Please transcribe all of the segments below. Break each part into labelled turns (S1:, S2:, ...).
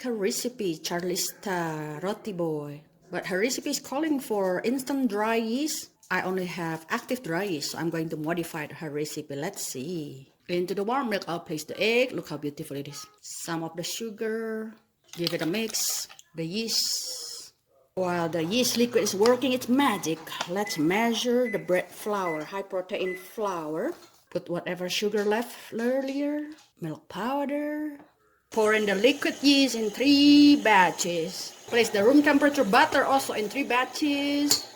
S1: her recipe, Charlista Roti Boy. But her recipe is calling for instant dry yeast. I only have active dry yeast, so I'm going to modify her recipe. Let's see. Into the warm milk, I'll place the egg. Look how beautiful it is. Some of the sugar. Give it a mix. The yeast. While the yeast liquid is working its magic, let's measure the bread flour, high protein flour. Put whatever sugar left earlier. Milk powder. Pour in the liquid yeast in 3 batches. Place the room temperature butter also in 3 batches.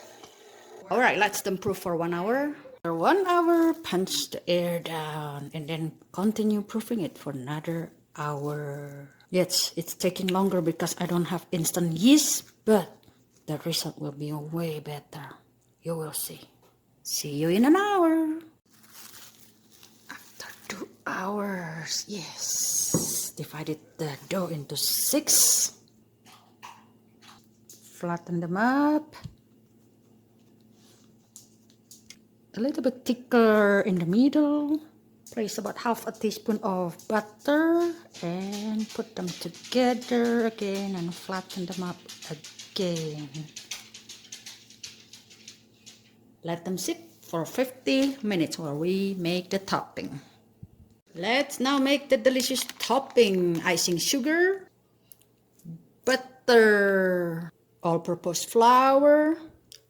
S1: Alright, let them proof for 1 hour. For 1 hour, punch the air down and then continue proofing it for another hour. Yes, it's taking longer because I don't have instant yeast, but the result will be way better. You will see. See you in an hour. After 2 hours, yes. Divided the dough into 6. Flatten them up. A little bit thicker in the middle. Place about half a teaspoon of butter and put them together again and flatten them up again. Let them sit for 50 minutes while we make the topping. Let's now make the delicious topping. Icing sugar, butter, all-purpose flour,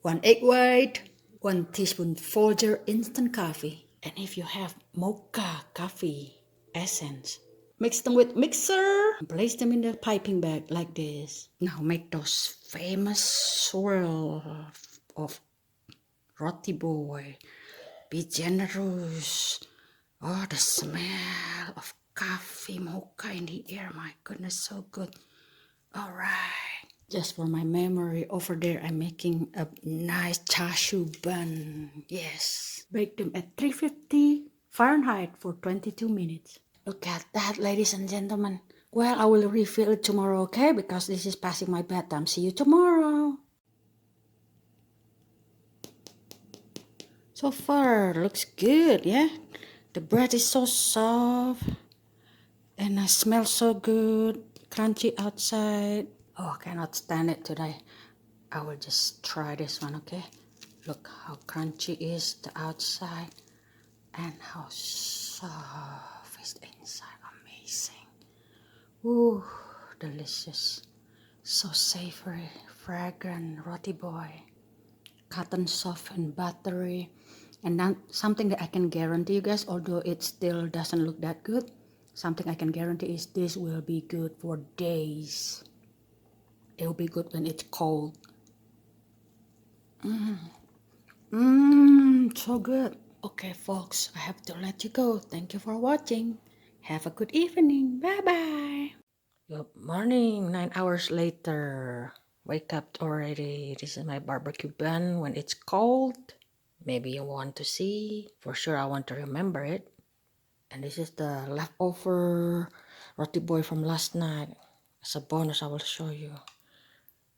S1: 1 egg white, 1 teaspoon Folger instant coffee. And if you have mocha coffee essence, mix them with mixer. Place them in the piping bag like this. Now make those famous swirl of Roti Boy. Be generous. Oh, the smell of coffee mocha in the air. My goodness, so good. All right. Just for my memory, over there I'm making a nice chashu bun. Yes. Bake them at 350 Fahrenheit for 22 minutes. Look at that, ladies and gentlemen. Well, I will refill it tomorrow, okay? Because this is passing my bedtime. See you tomorrow. So far, looks good, yeah? The bread is so soft. And it smells so good. Crunchy outside. Oh, I cannot stand it today. I will just try this one, okay? Look how crunchy is the outside and how soft is the inside. Amazing. Ooh, delicious. So savory, fragrant Roti Boy. Cotton soft and buttery. And then something that I can guarantee you guys, although it still doesn't look that good, something I can guarantee is this will be good for days. It will be good when it's cold. So good. Okay, folks, I have to let you go. Thank you for watching. Have a good evening. Bye-bye. Good morning. 9 hours later. Wake up already. This is my barbecue bun when it's cold. Maybe you want to see. For sure, I want to remember it. And this is the leftover Roti Boy from last night. As a bonus, I will show you.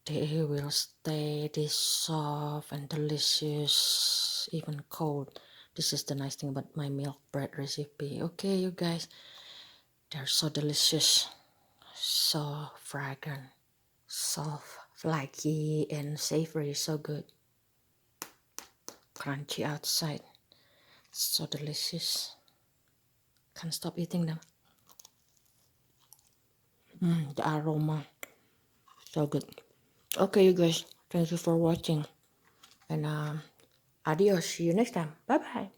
S1: They will stay this soft and delicious, even cold. This is the nice thing about my milk bread recipe. Okay, you guys, they're so delicious, so fragrant, soft, flaky, and savory. So good. Crunchy outside, so delicious. Can't stop eating them. The aroma, so good. Okay, you guys, thank you for watching, and adios. See you next time. Bye bye.